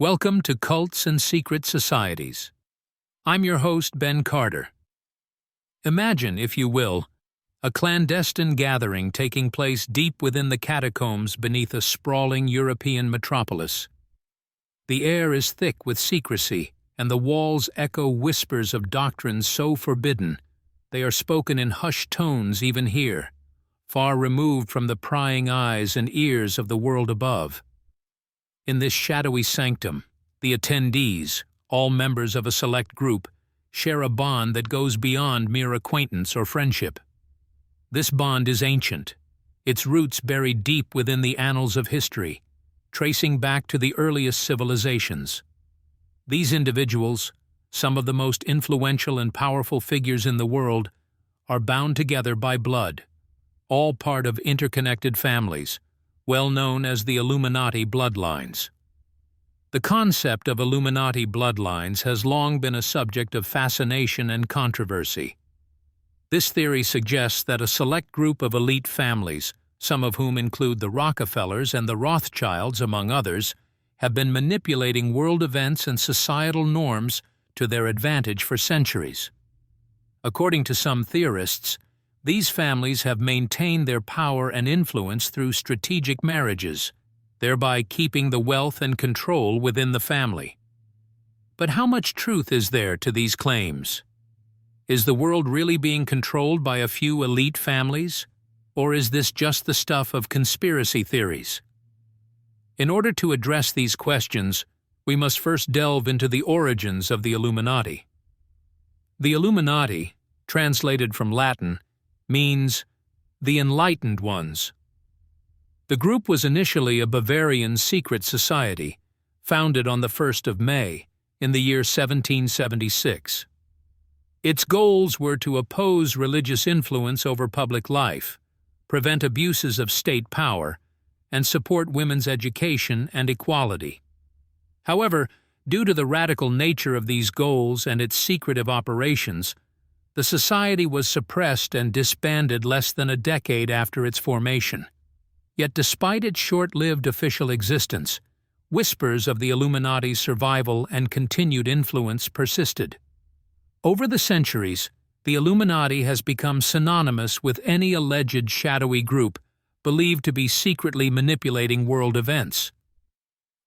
Welcome to Cults and Secret Societies. I'm your host, Ben Carter. Imagine, if you will, a clandestine gathering taking place deep within the catacombs beneath a sprawling European metropolis. The air is thick with secrecy, and the walls echo whispers of doctrines so forbidden they are spoken in hushed tones even here, far removed from the prying eyes and ears of the world above. In this shadowy sanctum, the attendees, all members of a select group, share a bond that goes beyond mere acquaintance or friendship. This bond is ancient, its roots buried deep within the annals of history, tracing back to the earliest civilizations. These individuals, some of the most influential and powerful figures in the world, are bound together by blood, all part of interconnected families, well known as the Illuminati bloodlines. The concept of Illuminati bloodlines has long been a subject of fascination and controversy. This theory suggests that a select group of elite families, some of whom include the Rockefellers and the Rothschilds among others, have been manipulating world events and societal norms to their advantage for centuries. According to some theorists, these families have maintained their power and influence through strategic marriages, thereby keeping the wealth and control within the family. But how much truth is there to these claims? Is the world really being controlled by a few elite families, or is this just the stuff of conspiracy theories? In order to address these questions, we must first delve into the origins of the Illuminati. The Illuminati, translated from Latin, means the Enlightened Ones. The group was initially a Bavarian secret society, founded on the 1st of May, in the year 1776. Its goals were to oppose religious influence over public life, prevent abuses of state power, and support women's education and equality. However, due to the radical nature of these goals and its secretive operations, the society was suppressed and disbanded less than a decade after its formation. Yet despite its short-lived official existence, whispers of the Illuminati's survival and continued influence persisted. Over the centuries, the Illuminati has become synonymous with any alleged shadowy group believed to be secretly manipulating world events.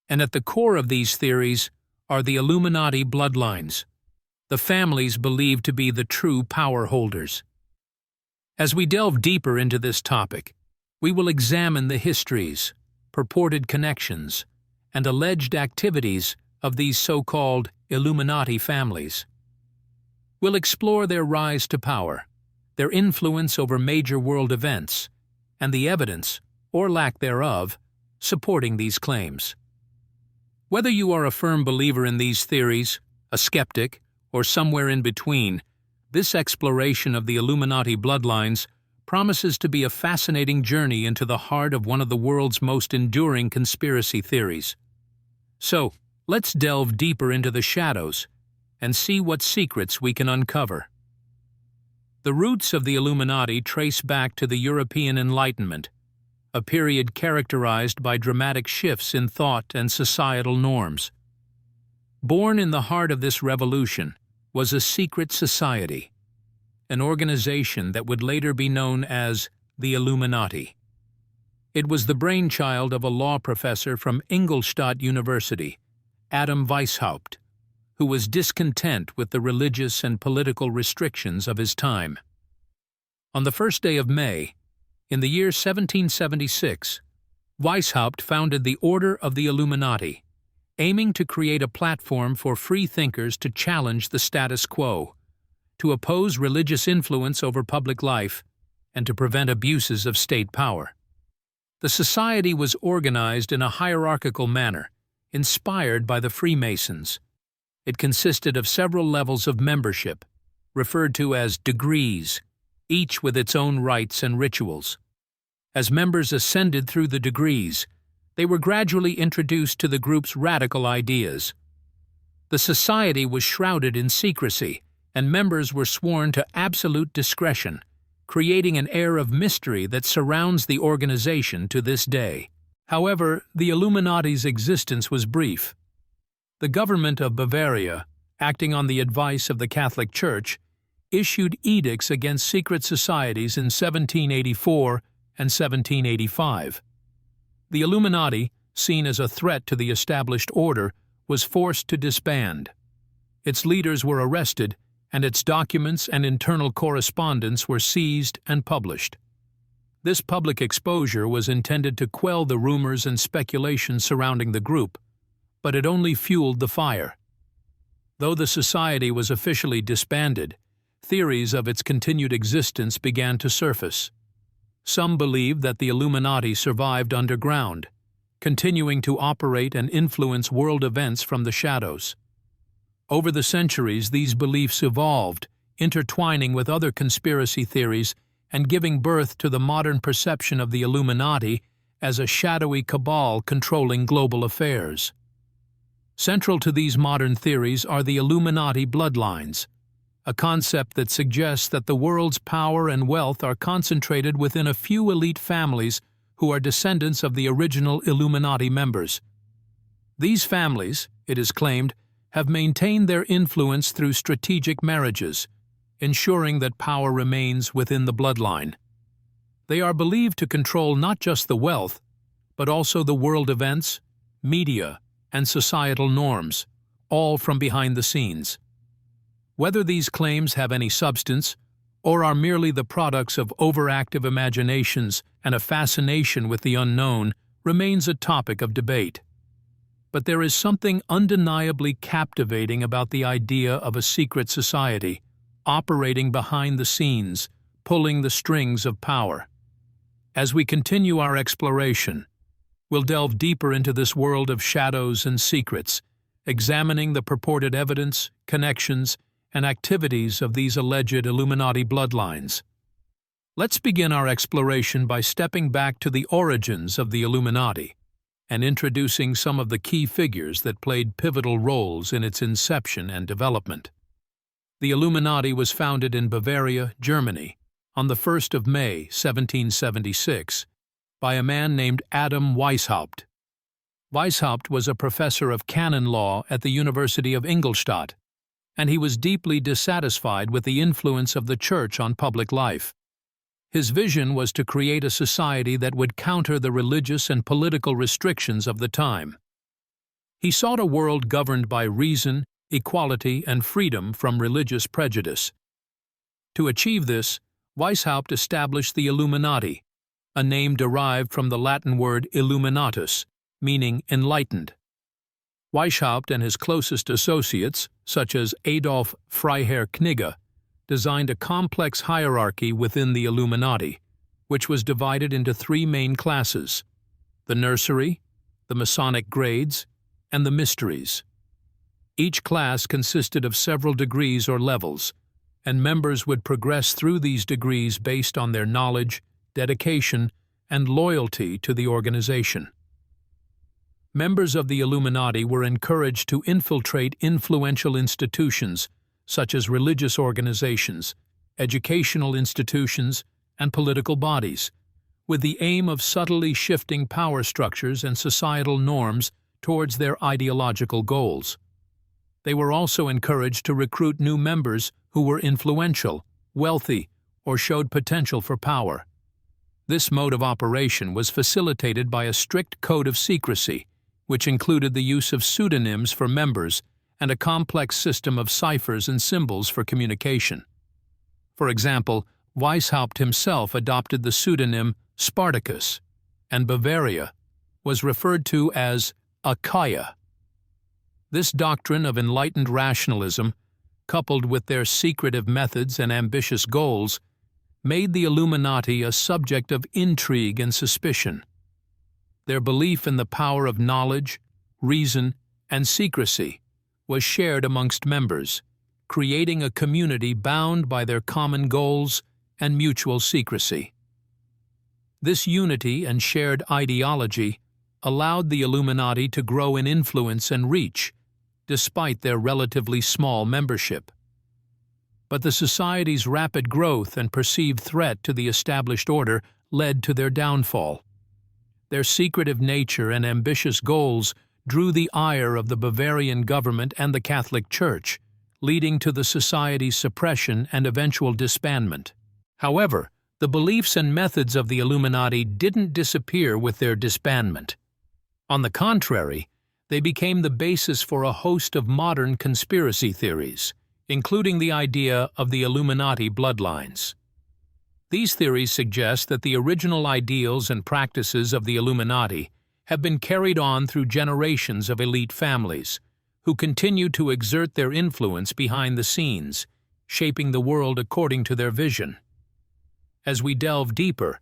And at the core of these theories are the Illuminati bloodlines, the families believed to be the true power holders. As we delve deeper into this topic, we will examine the histories, purported connections, and alleged activities of these so-called Illuminati families. We'll explore their rise to power, their influence over major world events, and the evidence, or lack thereof, supporting these claims. Whether you are a firm believer in these theories, a skeptic, or somewhere in between, this exploration of the Illuminati bloodlines promises to be a fascinating journey into the heart of one of the world's most enduring conspiracy theories. So, let's delve deeper into the shadows and see what secrets we can uncover. The roots of the Illuminati trace back to the European Enlightenment, a period characterized by dramatic shifts in thought and societal norms. Born in the heart of this revolution was a secret society, an organization that would later be known as the Illuminati. It was the brainchild of a law professor from Ingolstadt University, Adam Weishaupt, who was discontent with the religious and political restrictions of his time. On the first day of May, in the year 1776, Weishaupt founded the Order of the Illuminati, aiming to create a platform for free thinkers to challenge the status quo, to oppose religious influence over public life, and to prevent abuses of state power. The society was organized in a hierarchical manner, inspired by the Freemasons. It consisted of several levels of membership, referred to as degrees, each with its own rites and rituals. As members ascended through the degrees, they were gradually introduced to the group's radical ideas. The society was shrouded in secrecy, and members were sworn to absolute discretion, creating an air of mystery that surrounds the organization to this day. However, the Illuminati's existence was brief. The government of Bavaria, acting on the advice of the Catholic Church, issued edicts against secret societies in 1784 and 1785. The Illuminati, seen as a threat to the established order, was forced to disband. Its leaders were arrested, and its documents and internal correspondence were seized and published. This public exposure was intended to quell the rumors and speculation surrounding the group, but it only fueled the fire. Though the society was officially disbanded, theories of its continued existence began to surface. Some believed that the Illuminati survived underground, continuing to operate and influence world events from the shadows. Over the centuries, these beliefs evolved, intertwining with other conspiracy theories and giving birth to the modern perception of the Illuminati as a shadowy cabal controlling global affairs. Central to these modern theories are the Illuminati bloodlines, a concept that suggests that the world's power and wealth are concentrated within a few elite families who are descendants of the original Illuminati members. These families, it is claimed, have maintained their influence through strategic marriages, ensuring that power remains within the bloodline. They are believed to control not just the wealth, but also the world events, media, and societal norms, all from behind the scenes. Whether these claims have any substance, or are merely the products of overactive imaginations and a fascination with the unknown, remains a topic of debate. But there is something undeniably captivating about the idea of a secret society, operating behind the scenes, pulling the strings of power. As we continue our exploration, we'll delve deeper into this world of shadows and secrets, examining the purported evidence, connections, and activities of these alleged Illuminati bloodlines. Let's begin our exploration by stepping back to the origins of the Illuminati and introducing some of the key figures that played pivotal roles in its inception and development. The Illuminati was founded in Bavaria, Germany, on the 1st of May, 1776, by a man named Adam Weishaupt. Weishaupt was a professor of canon law at the University of Ingolstadt, and he was deeply dissatisfied with the influence of the Church on public life. His vision was to create a society that would counter the religious and political restrictions of the time. He sought a world governed by reason, equality, and freedom from religious prejudice. To achieve this, Weishaupt established the Illuminati, a name derived from the Latin word illuminatus, meaning enlightened. Weishaupt and his closest associates, such as Adolf Freiherr Knigge, designed a complex hierarchy within the Illuminati, which was divided into three main classes: the nursery, the Masonic grades, and the mysteries. Each class consisted of several degrees or levels, and members would progress through these degrees based on their knowledge, dedication, and loyalty to the organization. Members of the Illuminati were encouraged to infiltrate influential institutions such as religious organizations, educational institutions, and political bodies, with the aim of subtly shifting power structures and societal norms towards their ideological goals. They were also encouraged to recruit new members who were influential, wealthy, or showed potential for power. This mode of operation was facilitated by a strict code of secrecy, which included the use of pseudonyms for members and a complex system of ciphers and symbols for communication. For example, Weishaupt himself adopted the pseudonym Spartacus, and Bavaria was referred to as Achaia. This doctrine of enlightened rationalism, coupled with their secretive methods and ambitious goals, made the Illuminati a subject of intrigue and suspicion. Their belief in the power of knowledge, reason, and secrecy was shared amongst members, creating a community bound by their common goals and mutual secrecy. This unity and shared ideology allowed the Illuminati to grow in influence and reach, despite their relatively small membership. But the society's rapid growth and perceived threat to the established order led to their downfall. Their secretive nature and ambitious goals drew the ire of the Bavarian government and the Catholic Church, leading to the society's suppression and eventual disbandment. However, the beliefs and methods of the Illuminati didn't disappear with their disbandment. On the contrary, they became the basis for a host of modern conspiracy theories, including the idea of the Illuminati bloodlines. These theories suggest that the original ideals and practices of the Illuminati have been carried on through generations of elite families, who continue to exert their influence behind the scenes, shaping the world according to their vision. As we delve deeper,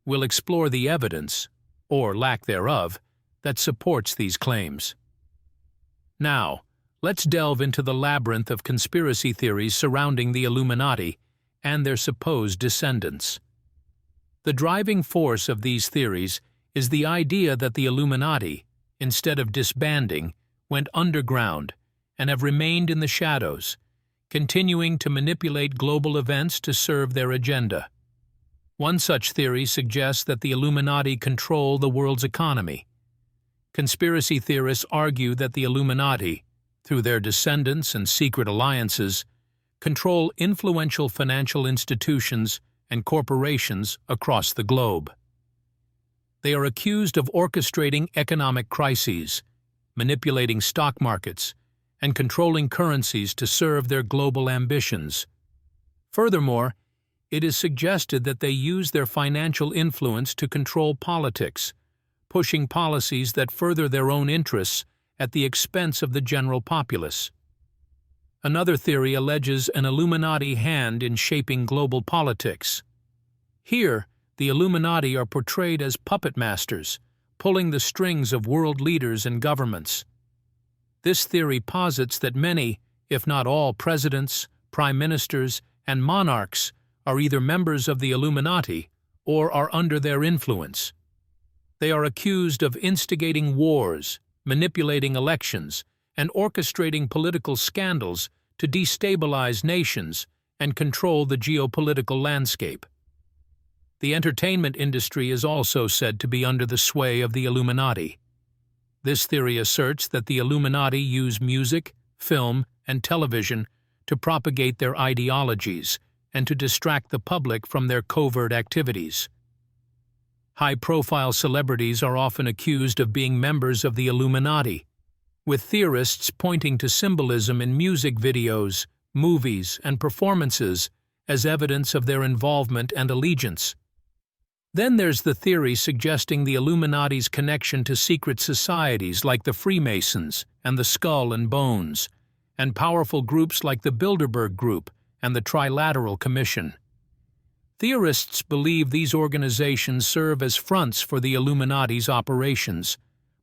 we'll explore the evidence, or lack thereof, that supports these claims. Now, let's delve into the labyrinth of conspiracy theories surrounding the Illuminati and their supposed descendants. The driving force of these theories is the idea that the Illuminati, instead of disbanding, went underground and have remained in the shadows, continuing to manipulate global events to serve their agenda. One such theory suggests that the Illuminati control the world's economy. Conspiracy theorists argue that the Illuminati, through their descendants and secret alliances, control influential financial institutions and corporations across the globe. They are accused of orchestrating economic crises, manipulating stock markets, and controlling currencies to serve their global ambitions. Furthermore, it is suggested that they use their financial influence to control politics, pushing policies that further their own interests at the expense of the general populace. Another theory alleges an Illuminati hand in shaping global politics. Here, the Illuminati are portrayed as puppet masters, pulling the strings of world leaders and governments. This theory posits that many, if not all, presidents, prime ministers, and monarchs are either members of the Illuminati or are under their influence. They are accused of instigating wars, manipulating elections, and orchestrating political scandals to destabilize nations and control the geopolitical landscape. The entertainment industry is also said to be under the sway of the Illuminati. This theory asserts that the Illuminati use music, film, and television to propagate their ideologies and to distract the public from their covert activities. High-profile celebrities are often accused of being members of the Illuminati, with theorists pointing to symbolism in music videos, movies, and performances as evidence of their involvement and allegiance. Then there's the theory suggesting the Illuminati's connection to secret societies like the Freemasons and the Skull and Bones, and powerful groups like the Bilderberg Group and the Trilateral Commission. Theorists believe these organizations serve as fronts for the Illuminati's operations,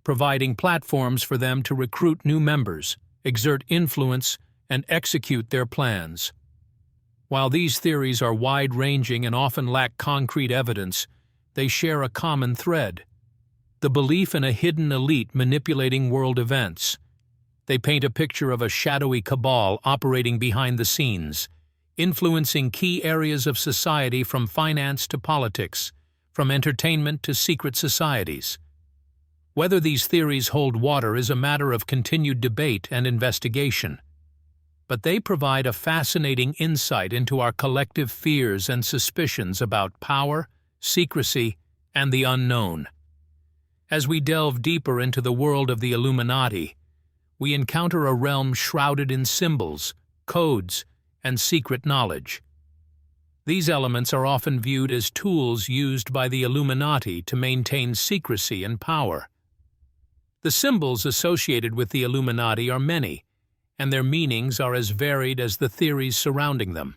providing platforms for them to recruit new members, exert influence, and execute their plans. While these theories are wide-ranging and often lack concrete evidence, they share a common thread: the belief in a hidden elite manipulating world events. They paint a picture of a shadowy cabal operating behind the scenes, influencing key areas of society from finance to politics, from entertainment to secret societies. Whether these theories hold water is a matter of continued debate and investigation, but they provide a fascinating insight into our collective fears and suspicions about power, secrecy, and the unknown. As we delve deeper into the world of the Illuminati, we encounter a realm shrouded in symbols, codes, and secret knowledge. These elements are often viewed as tools used by the Illuminati to maintain secrecy and power. The symbols associated with the Illuminati are many, and their meanings are as varied as the theories surrounding them.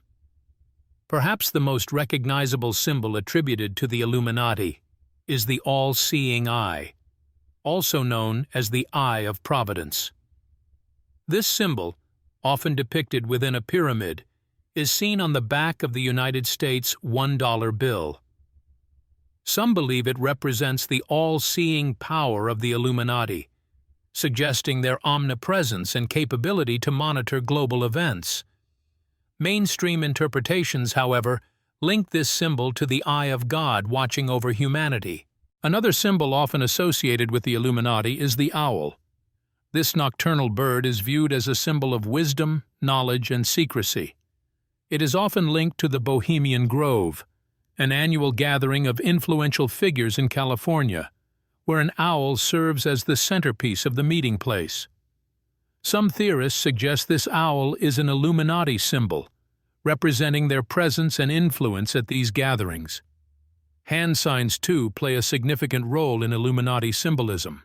Perhaps the most recognizable symbol attributed to the Illuminati is the all-seeing eye, also known as the Eye of Providence. This symbol, often depicted within a pyramid, is seen on the back of the United States $1 bill. Some believe it represents the all-seeing power of the Illuminati, suggesting their omnipresence and capability to monitor global events. Mainstream interpretations, however, link this symbol to the eye of God watching over humanity. Another symbol often associated with the Illuminati is the owl, This nocturnal bird is viewed as a symbol of wisdom, knowledge, and secrecy. It is often linked to the Bohemian Grove, an annual gathering of influential figures in California, where an owl serves as the centerpiece of the meeting place. Some theorists suggest this owl is an Illuminati symbol, representing their presence and influence at these gatherings. Hand signs, too, play a significant role in Illuminati symbolism.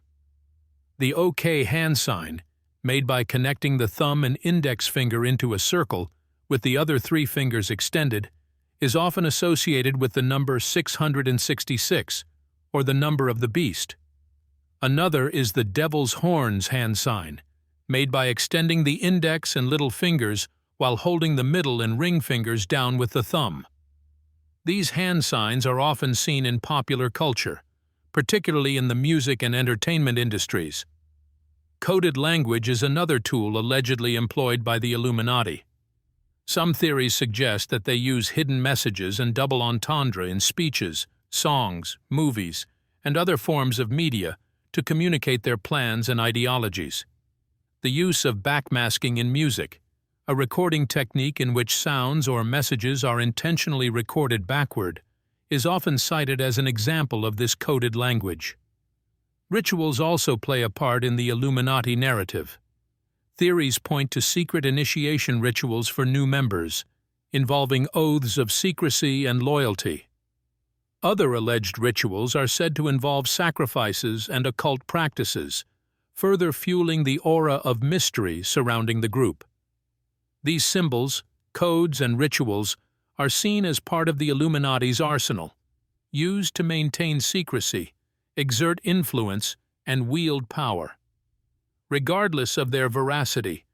The OK hand sign, made by connecting the thumb and index finger into a circle with the other three fingers extended, is often associated with the number 666, or the number of the beast. Another is the devil's horns hand sign, made by extending the index and little fingers while holding the middle and ring fingers down with the thumb. These hand signs are often seen in popular culture, particularly in the music and entertainment industries. Coded language is another tool allegedly employed by the Illuminati. Some theories suggest that they use hidden messages and double entendre in speeches, songs, movies, and other forms of media to communicate their plans and ideologies. The use of backmasking in music, a recording technique in which sounds or messages are intentionally recorded backward, is often cited as an example of this coded language. Rituals also play a part in the Illuminati narrative. Theories point to secret initiation rituals for new members, involving oaths of secrecy and loyalty. Other alleged rituals are said to involve sacrifices and occult practices, further fueling the aura of mystery surrounding the group. These symbols, codes, and rituals are seen as part of the Illuminati's arsenal, used to maintain secrecy, exert influence, and wield power. Regardless of their veracity,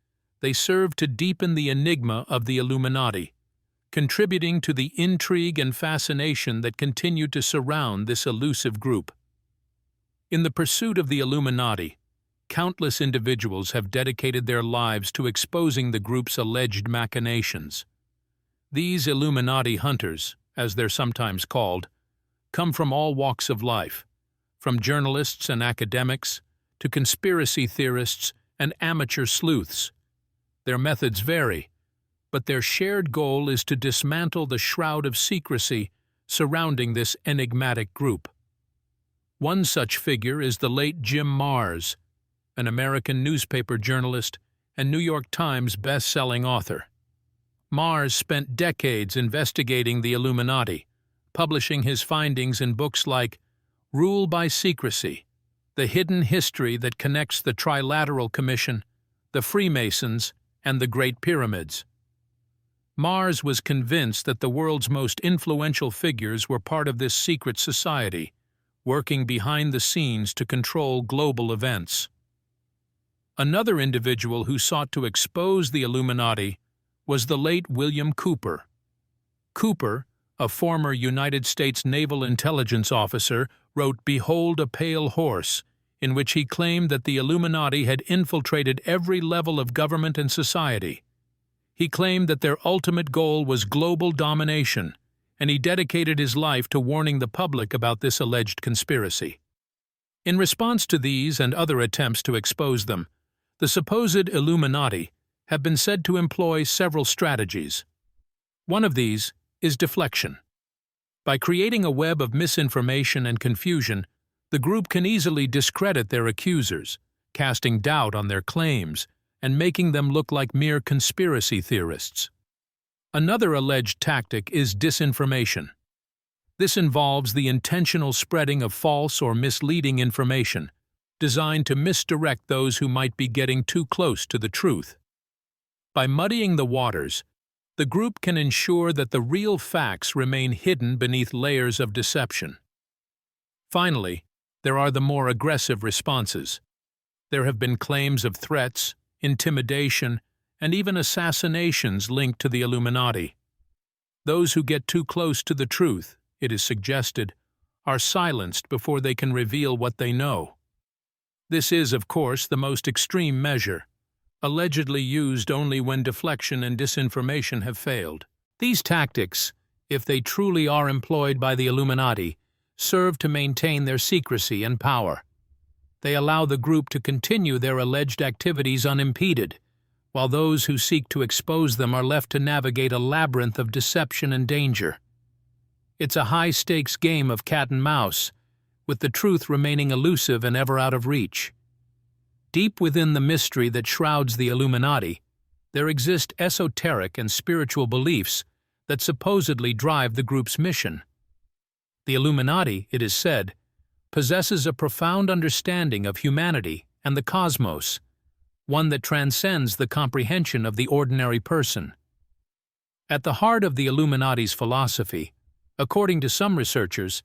they serve to deepen the enigma of the Illuminati, contributing to the intrigue and fascination that continue to surround this elusive group. In the pursuit of the Illuminati, countless individuals have dedicated their lives to exposing the group's alleged machinations. These Illuminati hunters, as they're sometimes called, come from all walks of life, from journalists and academics to conspiracy theorists and amateur sleuths. Their methods vary, but their shared goal is to dismantle the shroud of secrecy surrounding this enigmatic group. One such figure is the late Jim Marrs, an American newspaper journalist and New York Times best-selling author. Marrs spent decades investigating the Illuminati, publishing his findings in books like Rule by Secrecy, The Hidden History That Connects the Trilateral Commission, the Freemasons, and the Great Pyramids. Marrs was convinced that the world's most influential figures were part of this secret society, working behind the scenes to control global events. Another individual who sought to expose the Illuminati was the late William Cooper. Cooper, a former United States Naval Intelligence officer, wrote Behold a Pale Horse, in which he claimed that the Illuminati had infiltrated every level of government and society. He claimed that their ultimate goal was global domination, and he dedicated his life to warning the public about this alleged conspiracy. In response to these and other attempts to expose them, the supposed Illuminati have been said to employ several strategies. One of these is deflection. By creating a web of misinformation and confusion, the group can easily discredit their accusers, casting doubt on their claims and making them look like mere conspiracy theorists. Another alleged tactic is disinformation. This involves the intentional spreading of false or misleading information, designed to misdirect those who might be getting too close to the truth. By muddying the waters, the group can ensure that the real facts remain hidden beneath layers of deception. Finally, there are the more aggressive responses. There have been claims of threats, intimidation, and even assassinations linked to the Illuminati. Those who get too close to the truth, it is suggested, are silenced before they can reveal what they know. This is, of course, the most extreme measure, allegedly used only when deflection and disinformation have failed. These tactics, if they truly are employed by the Illuminati, serve to maintain their secrecy and power. They allow the group to continue their alleged activities unimpeded, while those who seek to expose them are left to navigate a labyrinth of deception and danger. It's a high-stakes game of cat and mouse, with the truth remaining elusive and ever out of reach. Deep within the mystery that shrouds the Illuminati, there exist esoteric and spiritual beliefs that supposedly drive the group's mission. The Illuminati, it is said, possesses a profound understanding of humanity and the cosmos, one that transcends the comprehension of the ordinary person. At the heart of the Illuminati's philosophy, according to some researchers,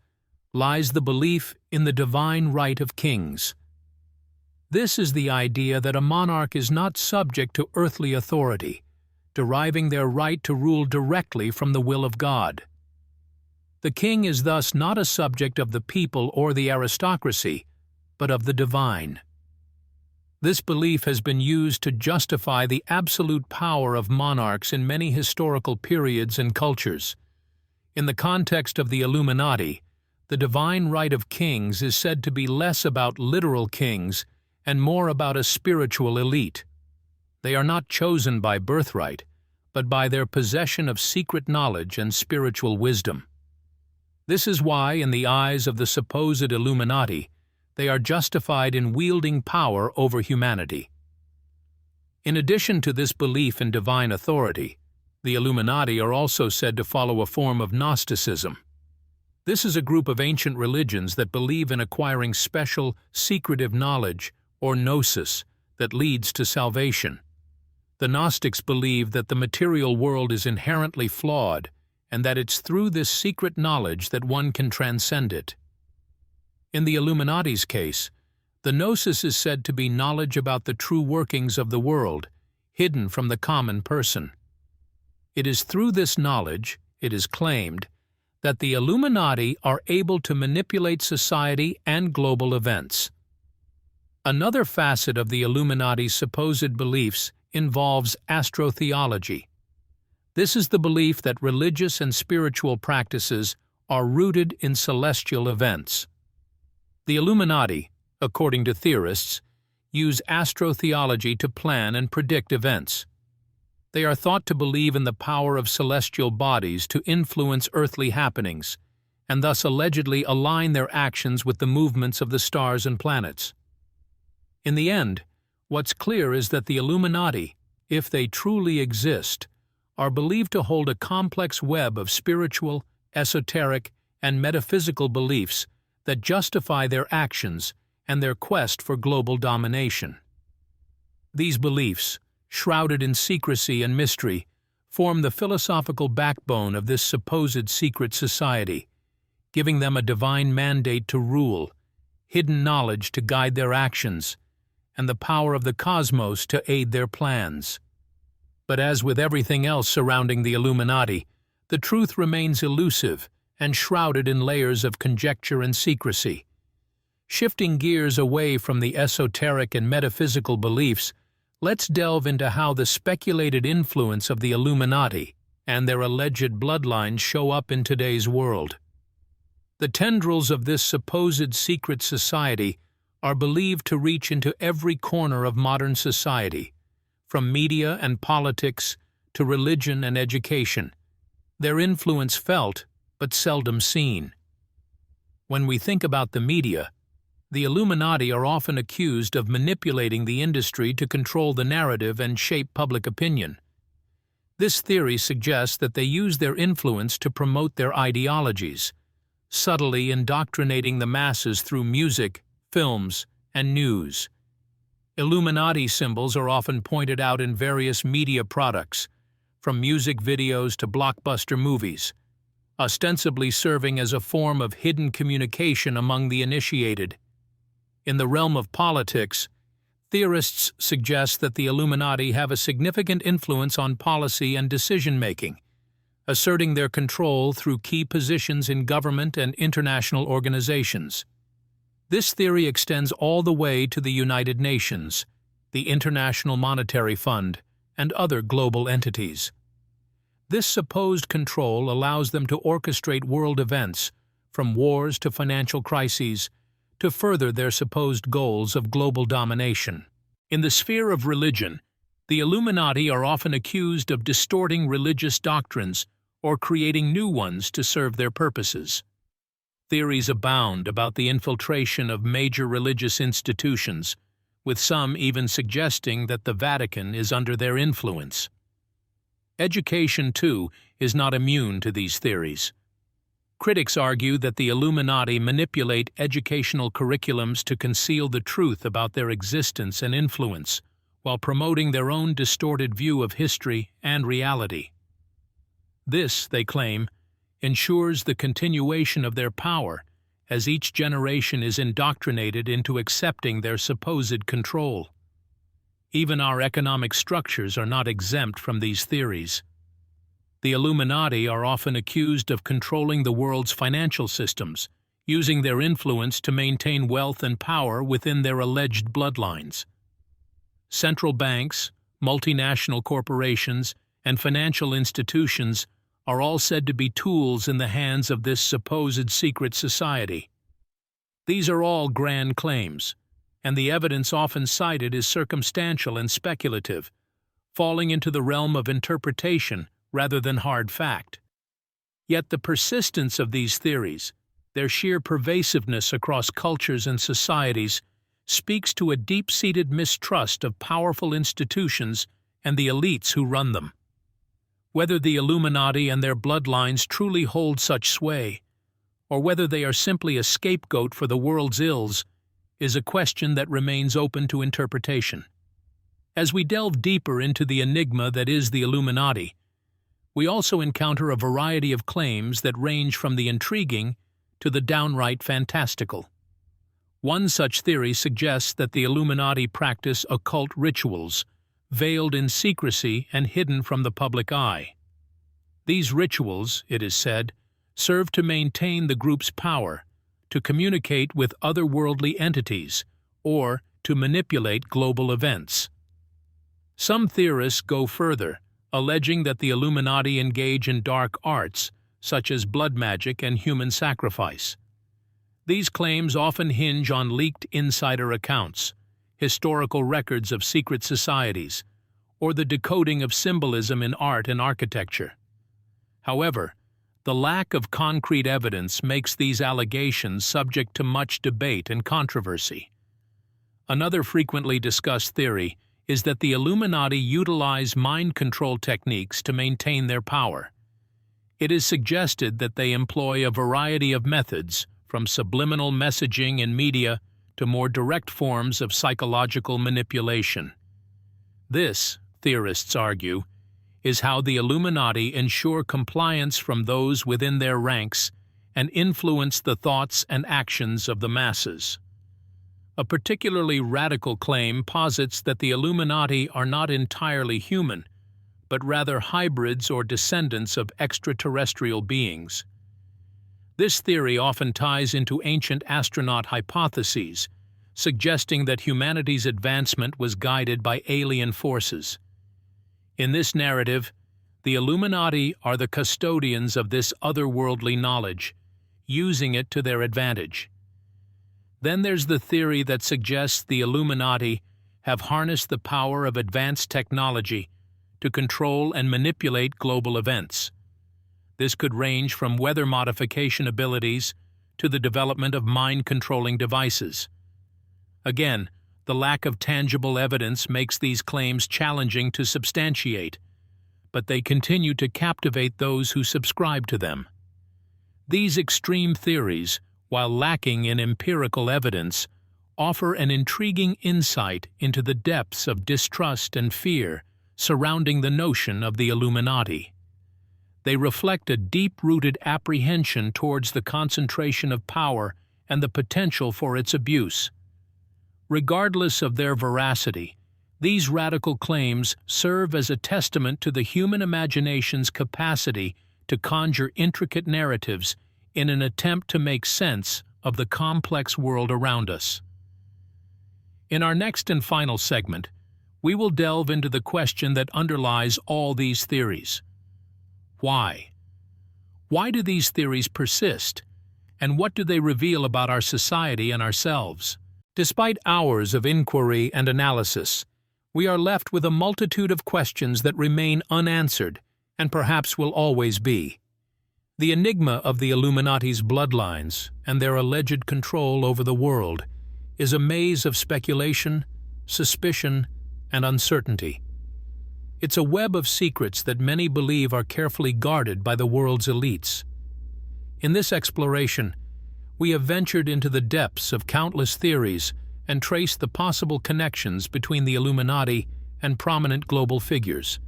lies the belief in the divine right of kings. This is the idea that a monarch is not subject to earthly authority, deriving their right to rule directly from the will of God. The king is thus not a subject of the people or the aristocracy, but of the divine. This belief has been used to justify the absolute power of monarchs in many historical periods and cultures. In the context of the Illuminati, the divine right of kings is said to be less about literal kings and more about a spiritual elite. They are not chosen by birthright, but by their possession of secret knowledge and spiritual wisdom. This is why, in the eyes of the supposed Illuminati, they are justified in wielding power over humanity. In addition to this belief in divine authority, the Illuminati are also said to follow a form of Gnosticism. This is a group of ancient religions that believe in acquiring special, secretive knowledge, or gnosis, that leads to salvation. The Gnostics believe that the material world is inherently flawed, and that it's through this secret knowledge that one can transcend it. In the Illuminati's case, the gnosis is said to be knowledge about the true workings of the world, hidden from the common person. It is through this knowledge, it is claimed, that the Illuminati are able to manipulate society and global events. Another facet of the Illuminati's supposed beliefs involves astrotheology. This is the belief that religious and spiritual practices are rooted in celestial events. The Illuminati, according to theorists, use astrotheology to plan and predict events. They are thought to believe in the power of celestial bodies to influence earthly happenings, and thus allegedly align their actions with the movements of the stars and planets. In the end, what's clear is that the Illuminati, if they truly exist, are believed to hold a complex web of spiritual, esoteric, and metaphysical beliefs that justify their actions and their quest for global domination. These beliefs, shrouded in secrecy and mystery, form the philosophical backbone of this supposed secret society, giving them a divine mandate to rule, hidden knowledge to guide their actions, and the power of the cosmos to aid their plans. But as with everything else surrounding the Illuminati, the truth remains elusive and shrouded in layers of conjecture and secrecy. Shifting gears away from the esoteric and metaphysical beliefs, let's delve into how the speculated influence of the Illuminati and their alleged bloodlines show up in today's world. The tendrils of this supposed secret society are believed to reach into every corner of modern society, from media and politics to religion and education, their influence felt but seldom seen. When we think about the media, the Illuminati are often accused of manipulating the industry to control the narrative and shape public opinion. This theory suggests that they use their influence to promote their ideologies, subtly indoctrinating the masses through music, films, and news. Illuminati symbols are often pointed out in various media products, from music videos to blockbuster movies, ostensibly serving as a form of hidden communication among the initiated. In the realm of politics, theorists suggest that the Illuminati have a significant influence on policy and decision-making, asserting their control through key positions in government and international organizations. This theory extends all the way to the United Nations, the International Monetary Fund, and other global entities. This supposed control allows them to orchestrate world events, from wars to financial crises, to further their supposed goals of global domination. In the sphere of religion, the Illuminati are often accused of distorting religious doctrines or creating new ones to serve their purposes. Theories abound about the infiltration of major religious institutions, with some even suggesting that the Vatican is under their influence. Education, too, is not immune to these theories. Critics argue that the Illuminati manipulate educational curriculums to conceal the truth about their existence and influence, while promoting their own distorted view of history and reality. This, they claim, ensures the continuation of their power, as each generation is indoctrinated into accepting their supposed control. Even our economic structures are not exempt from these theories. The Illuminati are often accused of controlling the world's financial systems, using their influence to maintain wealth and power within their alleged bloodlines. Central banks, multinational corporations, and financial institutions are all said to be tools in the hands of this supposed secret society. These are all grand claims, and the evidence often cited is circumstantial and speculative, falling into the realm of interpretation rather than hard fact. Yet the persistence of these theories, their sheer pervasiveness across cultures and societies, speaks to a deep-seated mistrust of powerful institutions and the elites who run them. Whether the Illuminati and their bloodlines truly hold such sway, or whether they are simply a scapegoat for the world's ills, is a question that remains open to interpretation. As we delve deeper into the enigma that is the Illuminati, we also encounter a variety of claims that range from the intriguing to the downright fantastical. One such theory suggests that the Illuminati practice occult rituals, veiled in secrecy and hidden from the public eye. These rituals, it is said, serve to maintain the group's power, to communicate with otherworldly entities, or to manipulate global events. Some theorists go further, alleging that the Illuminati engage in dark arts, such as blood magic and human sacrifice. These claims often hinge on leaked insider accounts, historical records of secret societies, or the decoding of symbolism in art and architecture. However, the lack of concrete evidence makes these allegations subject to much debate and controversy. Another frequently discussed theory is that the Illuminati utilize mind control techniques to maintain their power. It is suggested that they employ a variety of methods, from subliminal messaging in media to more direct forms of psychological manipulation. This, theorists argue, is how the Illuminati ensure compliance from those within their ranks and influence the thoughts and actions of the masses. A particularly radical claim posits that the Illuminati are not entirely human, but rather hybrids or descendants of extraterrestrial beings. This theory often ties into ancient astronaut hypotheses, suggesting that humanity's advancement was guided by alien forces. In this narrative, the Illuminati are the custodians of this otherworldly knowledge, using it to their advantage. Then there's the theory that suggests the Illuminati have harnessed the power of advanced technology to control and manipulate global events. This could range from weather modification abilities to the development of mind-controlling devices. Again, the lack of tangible evidence makes these claims challenging to substantiate, but they continue to captivate those who subscribe to them. These extreme theories, while lacking in empirical evidence, offer an intriguing insight into the depths of distrust and fear surrounding the notion of the Illuminati. They reflect a deep-rooted apprehension towards the concentration of power and the potential for its abuse. Regardless of their veracity, these radical claims serve as a testament to the human imagination's capacity to conjure intricate narratives in an attempt to make sense of the complex world around us. In our next and final segment, we will delve into the question that underlies all these theories. Why? Why do these theories persist? and what do they reveal about our society and ourselves? Despite hours of inquiry and analysis, we are left with a multitude of questions that remain unanswered and perhaps will always be. The enigma of the Illuminati's bloodlines and their alleged control over the world is a maze of speculation, suspicion, and uncertainty. It's a web of secrets that many believe are carefully guarded by the world's elites. In this exploration, we have ventured into the depths of countless theories and traced the possible connections between the Illuminati and prominent global figures.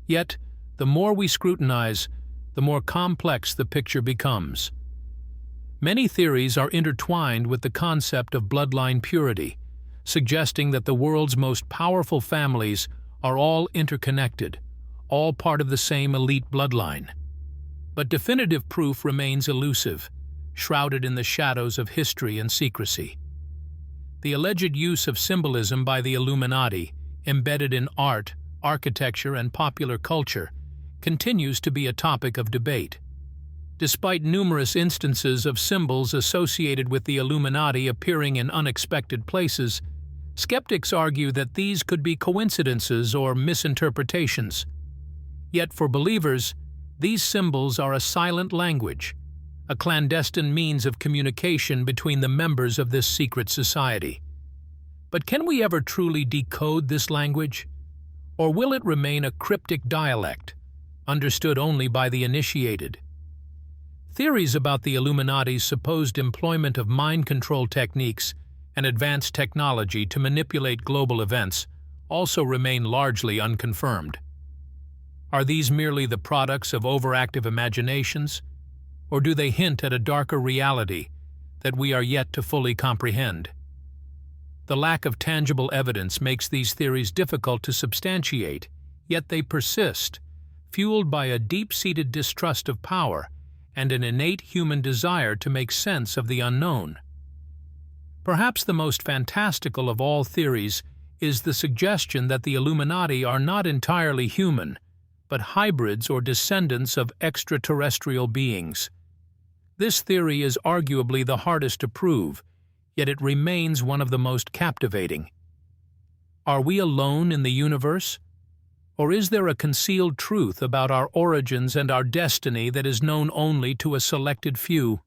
Yet, the more we scrutinize, the more complex the picture becomes. Many theories are intertwined with the concept of bloodline purity, suggesting that the world's most powerful families are all interconnected, all part of the same elite bloodline. But definitive proof remains elusive, shrouded in the shadows of history and secrecy. The alleged use of symbolism by the Illuminati, embedded in art, architecture, and popular culture, continues to be a topic of debate. Despite numerous instances of symbols associated with the Illuminati appearing in unexpected places, skeptics argue that these could be coincidences or misinterpretations. Yet for believers, these symbols are a silent language, a clandestine means of communication between the members of this secret society. But can we ever truly decode this language? Or will it remain a cryptic dialect, understood only by the initiated? Theories about the Illuminati's supposed employment of mind control techniques and advanced technology to manipulate global events also remain largely unconfirmed. Are these merely the products of overactive imaginations, or do they hint at a darker reality that we are yet to fully comprehend? The lack of tangible evidence makes these theories difficult to substantiate, yet they persist, fueled by a deep-seated distrust of power and an innate human desire to make sense of the unknown. Perhaps the most fantastical of all theories is the suggestion that the Illuminati are not entirely human, but hybrids or descendants of extraterrestrial beings. This theory is arguably the hardest to prove, yet it remains one of the most captivating. Are we alone in the universe? Or is there a concealed truth about our origins and our destiny that is known only to a selected few?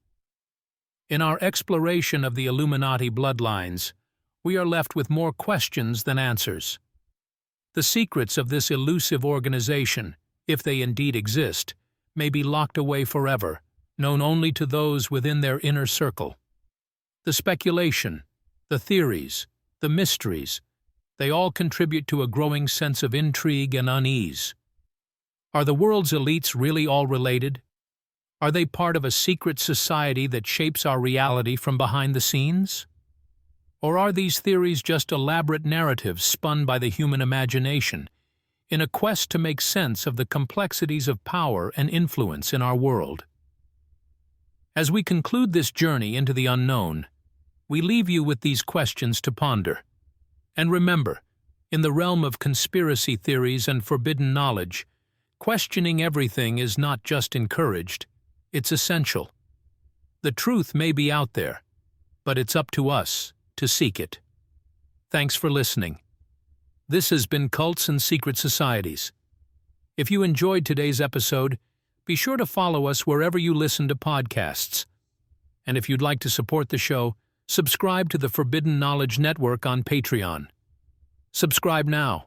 In our exploration of the Illuminati bloodlines, we are left with more questions than answers. The secrets of this elusive organization, if they indeed exist, may be locked away forever, known only to those within their inner circle. The speculation, the theories, the mysteries, they all contribute to a growing sense of intrigue and unease. Are the world's elites really all related? Are they part of a secret society that shapes our reality from behind the scenes? Or are these theories just elaborate narratives spun by the human imagination in a quest to make sense of the complexities of power and influence in our world? As we conclude this journey into the unknown, we leave you with these questions to ponder. And remember, in the realm of conspiracy theories and forbidden knowledge, questioning everything is not just encouraged, it's essential. The truth may be out there, but it's up to us to seek it. Thanks for listening. This has been Cults and Secret Societies. If you enjoyed today's episode, be sure to follow us wherever you listen to podcasts. And if you'd like to support the show, subscribe to the Forbidden Knowledge Network on Patreon. Subscribe now.